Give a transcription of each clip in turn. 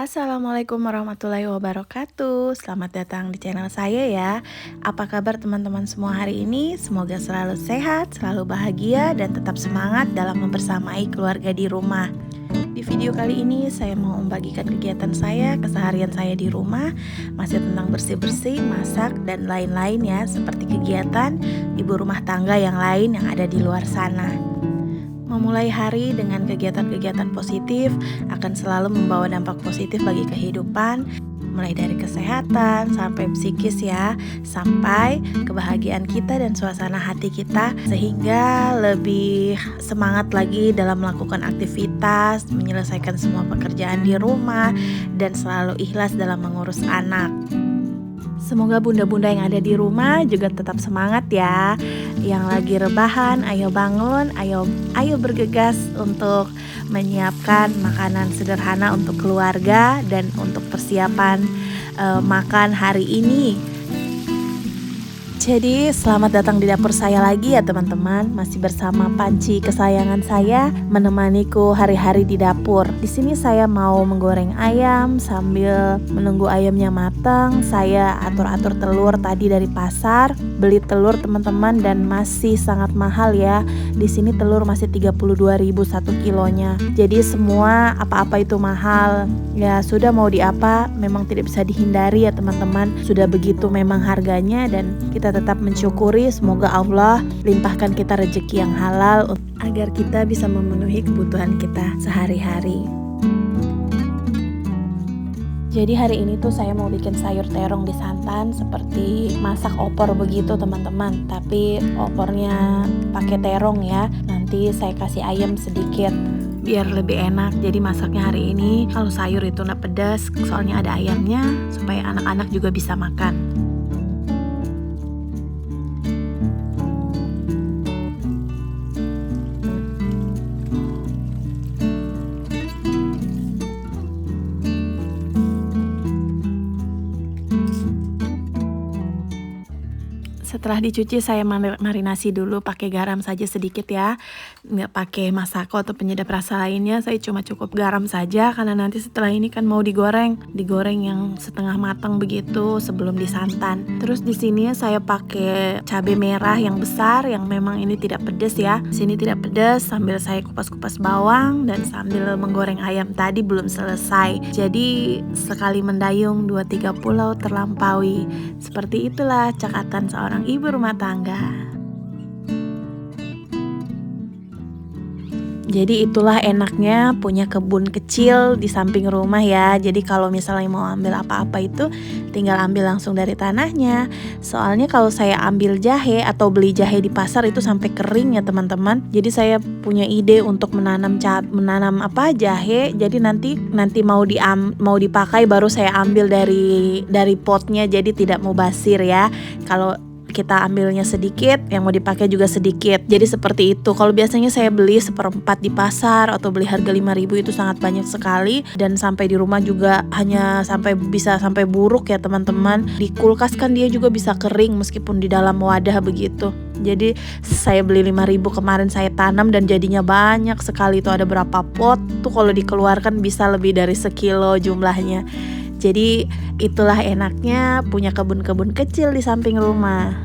Assalamualaikum warahmatullahi wabarakatuh. Selamat datang di channel saya ya. Apa kabar teman-teman semua hari ini? Semoga selalu sehat, selalu bahagia, dan tetap semangat dalam membersamai keluarga di rumah. Di video kali ini saya mau membagikan kegiatan saya, keseharian saya di rumah. Masih tentang bersih-bersih, masak, dan lain-lain ya. Seperti kegiatan ibu rumah tangga yang lain yang ada di luar sana. Memulai hari dengan kegiatan-kegiatan positif akan selalu membawa dampak positif bagi kehidupan, mulai dari kesehatan sampai psikis ya, sampai kebahagiaan kita dan suasana hati kita, sehingga lebih semangat lagi dalam melakukan aktivitas, menyelesaikan semua pekerjaan di rumah, dan selalu ikhlas dalam mengurus anak. Semoga bunda-bunda yang ada di rumah juga tetap semangat ya. Yang lagi rebahan, ayo bangun, ayo bergegas untuk menyiapkan makanan sederhana untuk keluarga dan untuk persiapan makan hari ini. Jadi selamat datang di dapur saya lagi ya teman-teman. Masih bersama Panci kesayangan saya menemaniku hari-hari di dapur. Di sini saya mau menggoreng ayam sambil menunggu ayamnya matang. Saya atur-atur telur tadi dari pasar. Beli telur teman-teman dan masih sangat mahal ya. Di sini telur masih 32.000 1 kilonya. Jadi semua apa-apa itu mahal. Ya sudah mau di apa, memang tidak bisa dihindari ya teman-teman. Sudah begitu memang harganya dan kita tetap mensyukuri. Semoga Allah limpahkan kita rezeki yang halal agar kita bisa memenuhi kebutuhan kita sehari-hari. Jadi hari ini tuh saya mau bikin sayur terong di santan seperti masak opor begitu teman-teman. Tapi opornya pakai terong ya. Nanti saya kasih ayam sedikit biar lebih enak. Jadi masaknya hari ini kalau sayur itu nggak pedas, soalnya ada ayamnya supaya anak-anak juga bisa makan. Setelah dicuci saya marinasi dulu pakai garam saja sedikit ya, nggak pakai masako atau penyedap rasa lainnya. Saya cuma cukup garam saja karena nanti setelah ini kan mau digoreng yang setengah matang begitu sebelum disantan. Terus di sini saya pakai cabai merah yang besar yang memang ini tidak pedas ya. Sini tidak pedas, sambil saya kupas-kupas bawang dan sambil menggoreng ayam tadi belum selesai. Jadi sekali mendayung 2-3 pulau terlampaui. Seperti itulah cakatan seorang ibu rumah tangga. Jadi itulah enaknya punya kebun kecil di samping rumah ya. Jadi kalau misalnya mau ambil apa-apa itu tinggal ambil langsung dari tanahnya. Soalnya kalau saya ambil jahe atau beli jahe di pasar itu sampai kering ya teman-teman. Jadi saya punya ide untuk menanam jahe. Jadi nanti mau dipakai baru saya ambil dari potnya. Jadi tidak mubazir ya. Kalau kita ambilnya sedikit, yang mau dipakai juga sedikit. Jadi seperti itu. Kalau biasanya saya beli 1/4 di pasar atau beli harga 5.000 itu sangat banyak sekali, dan sampai di rumah juga bisa sampai buruk ya teman-teman. Di kulkas kan dia juga bisa kering meskipun di dalam wadah begitu. Jadi saya beli 5.000 kemarin, saya tanam dan jadinya banyak sekali. Itu ada berapa pot tuh, kalau dikeluarkan bisa lebih dari 1 kilo jumlahnya. Jadi itulah enaknya punya kebun-kebun kecil di samping rumah.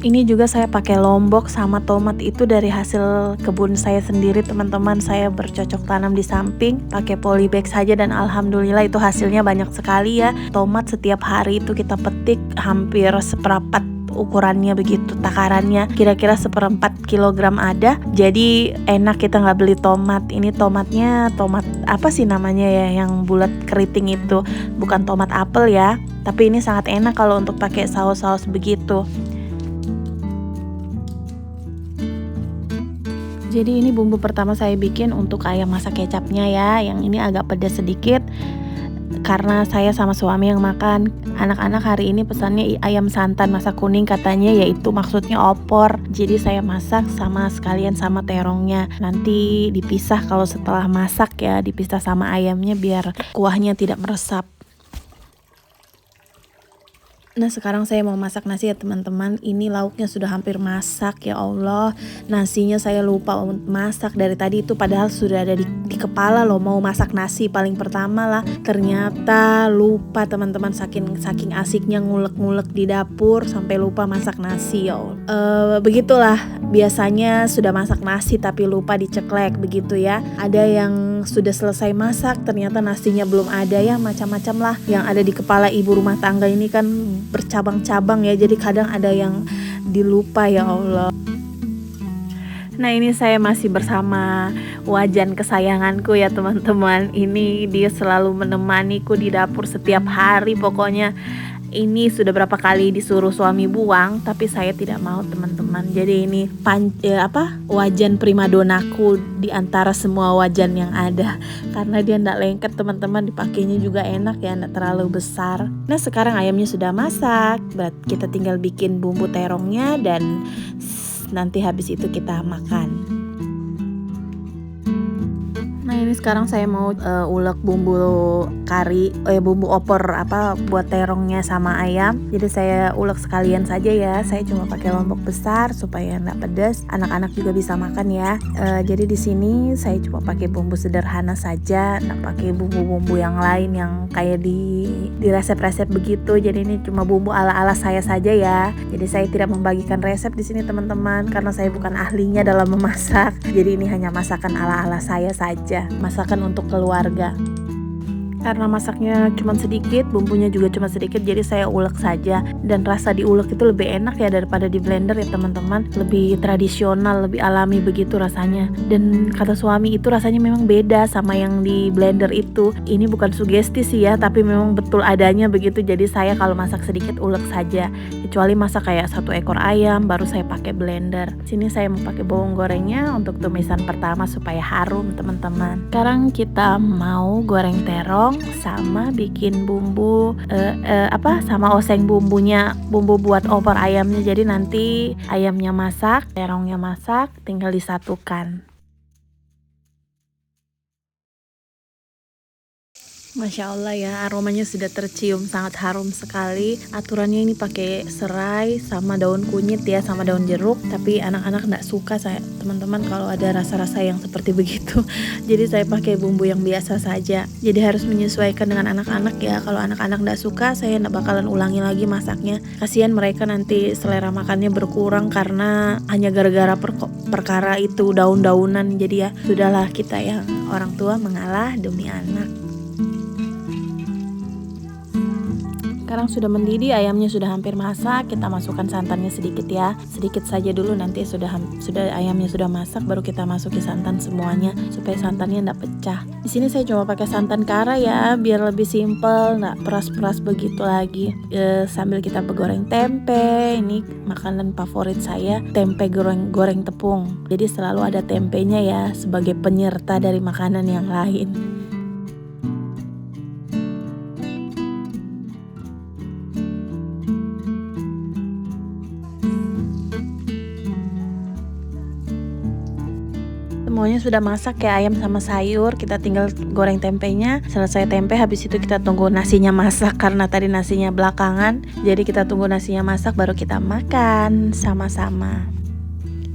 Ini juga saya pakai lombok sama tomat itu dari hasil kebun saya sendiri teman-teman. Saya bercocok tanam di samping pakai polybag saja dan alhamdulillah itu hasilnya banyak sekali ya. Tomat setiap hari itu kita petik hampir 1/4 ukurannya begitu, takarannya kira-kira 1/4 kilogram ada. Jadi enak, kita nggak beli tomat. Ini tomatnya tomat apa sih namanya ya, yang bulat keriting itu, bukan tomat apel ya. Tapi ini sangat enak kalau untuk pakai saus-saus begitu. Jadi ini bumbu pertama saya bikin untuk ayam masak kecapnya ya. Yang ini agak pedas sedikit karena saya sama suami yang makan. Anak-anak hari ini pesannya ayam santan masak kuning katanya, yaitu maksudnya opor. Jadi saya masak sekalian sama terongnya. Nanti dipisah kalau setelah masak ya, dipisah sama ayamnya biar kuahnya tidak meresap. Nah sekarang saya mau masak nasi ya teman-teman. Ini lauknya sudah hampir masak, ya Allah. Nasinya saya lupa masak dari tadi itu, padahal sudah ada di kepala loh mau masak nasi paling pertama lah. Ternyata lupa teman-teman, saking asiknya ngulek-ngulek di dapur sampai lupa masak nasi ya Allah. Begitulah biasanya sudah masak nasi tapi lupa diceklek begitu ya. Ada yang sudah selesai masak ternyata nasinya belum ada, ya macam-macam lah yang ada di kepala ibu rumah tangga ini kan bercabang-cabang ya, jadi kadang ada yang dilupa ya Allah. Nah ini saya masih bersama wajan kesayanganku ya teman-teman. Ini dia selalu menemaniku di dapur setiap hari pokoknya. Ini sudah berapa kali disuruh suami buang tapi saya tidak mau teman-teman. Jadi ini wajan primadonaku di antara semua wajan yang ada. Karena dia ndak lengket teman-teman, dipakainya juga enak ya, ndak terlalu besar. Nah sekarang ayamnya sudah masak, kita tinggal bikin bumbu terongnya dan nanti habis itu kita makan. Nah ini sekarang saya mau ulek bumbu kari, bumbu opor buat terongnya sama ayam. Jadi saya ulek sekalian saja ya. Saya cuma pakai lombok besar supaya nggak pedas. Anak-anak juga bisa makan ya. Jadi di sini saya cuma pakai bumbu sederhana saja, nggak pakai bumbu-bumbu yang lain yang kayak di resep-resep begitu. Jadi ini cuma bumbu ala-ala saya saja ya. Jadi saya tidak membagikan resep di sini teman-teman karena saya bukan ahlinya dalam memasak. Jadi ini hanya masakan ala-ala saya saja. Masakan untuk keluarga. Karena masaknya cuma sedikit, bumbunya juga cuma sedikit, jadi saya ulek saja. Dan rasa diulek itu lebih enak ya daripada di blender ya teman-teman. Lebih tradisional, lebih alami begitu rasanya. Dan kata suami itu rasanya memang beda sama yang di blender itu. Ini bukan sugesti sih ya, tapi memang betul adanya begitu. Jadi saya kalau masak sedikit ulek saja. Kecuali masak kayak 1 ekor ayam baru saya pakai blender. Sini saya mau pakai bawang gorengnya untuk tumisan pertama supaya harum teman-teman. Sekarang kita mau goreng terong sama bikin bumbu sama oseng bumbunya, bumbu buat opor ayamnya. Jadi nanti ayamnya masak, terongnya masak, tinggal disatukan. Masya Allah ya, aromanya sudah tercium sangat harum sekali. Aturannya ini pakai serai sama daun kunyit ya, sama daun jeruk. Tapi anak-anak nggak suka saya teman-teman kalau ada rasa-rasa yang seperti begitu. Jadi saya pakai bumbu yang biasa saja. Jadi harus menyesuaikan dengan anak-anak ya. Kalau anak-anak nggak suka, saya nggak bakalan ulangi lagi masaknya. Kasihan mereka nanti selera makannya berkurang karena hanya gara-gara perkara itu daun-daunan. Jadi ya sudahlah, kita yang orang tua mengalah demi anak. Sekarang sudah mendidih, ayamnya sudah hampir masak. Kita masukkan santannya sedikit ya, sedikit saja dulu. Nanti sudah ayamnya sudah masak, baru kita masuki santan semuanya supaya santannya nggak pecah. Di sini saya coba pakai santan kara ya, biar lebih simple, nggak peras-peras begitu lagi. Sambil kita bergoreng tempe, ini makanan favorit saya, tempe goreng tepung. Jadi selalu ada tempenya ya sebagai penyerta dari makanan yang lain. Semuanya sudah masak ya, ayam sama sayur. Kita tinggal goreng tempenya. Selesai tempe, habis itu kita tunggu nasinya masak. Karena tadi nasinya belakangan, jadi kita tunggu nasinya masak baru kita makan sama-sama.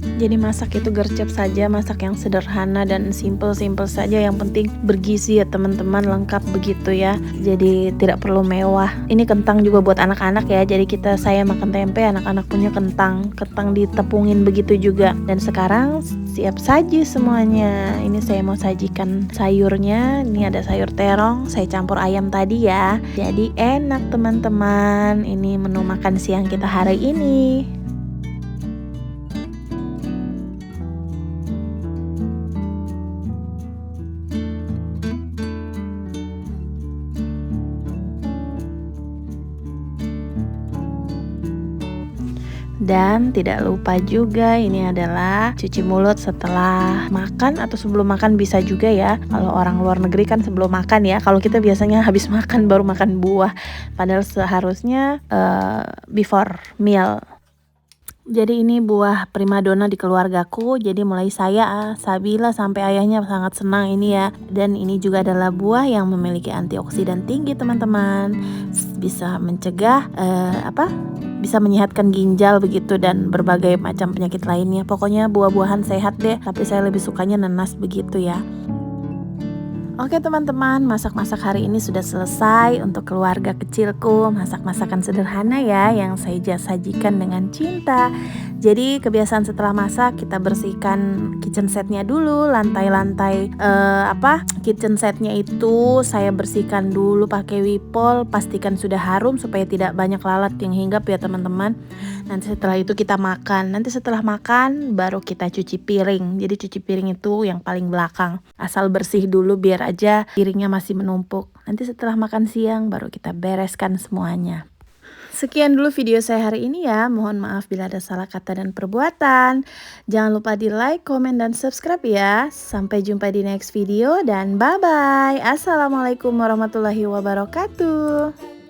Jadi masak itu gercep saja, masak yang sederhana dan simple saja. Yang penting bergizi ya teman-teman, lengkap begitu ya. Jadi tidak perlu mewah. Ini kentang juga buat anak-anak ya. Jadi saya makan tempe, anak-anak punya kentang ditepungin begitu juga. Dan sekarang siap saji semuanya. Ini saya mau sajikan sayurnya. Ini ada sayur terong, saya campur ayam tadi ya. Jadi enak teman-teman. Ini menu makan siang kita hari ini. Dan tidak lupa juga ini adalah cuci mulut setelah makan atau sebelum makan bisa juga ya. Kalau orang luar negeri kan sebelum makan ya. Kalau kita biasanya habis makan baru makan buah. Padahal seharusnya before meal. Jadi ini buah primadona di keluargaku. Jadi mulai saya, Sabila sampai ayahnya sangat senang ini ya. Dan ini juga adalah buah yang memiliki antioksidan tinggi teman-teman. Bisa mencegah bisa menyehatkan ginjal begitu dan berbagai macam penyakit lainnya. Pokoknya buah-buahan sehat deh. Tapi saya lebih sukanya nanas begitu ya. Oke teman-teman, masak-masak hari ini sudah selesai untuk keluarga kecilku. Masak-masakan sederhana ya yang saya sajikan dengan cinta. Jadi kebiasaan setelah masak kita bersihkan kitchen setnya dulu, lantai-lantai kitchen setnya itu saya bersihkan dulu pakai wipol. Pastikan sudah harum supaya tidak banyak lalat yang hinggap ya teman-teman. Nanti setelah itu kita makan. Nanti setelah makan baru kita cuci piring. Jadi cuci piring itu yang paling belakang. Asal bersih dulu biar aja piringnya masih menumpuk. Nanti setelah makan siang baru kita bereskan semuanya. Sekian dulu video saya hari ini ya. Mohon maaf bila ada salah kata dan perbuatan. Jangan lupa di like, komen, dan subscribe ya. Sampai jumpa di next video dan bye-bye. Assalamualaikum warahmatullahi wabarakatuh.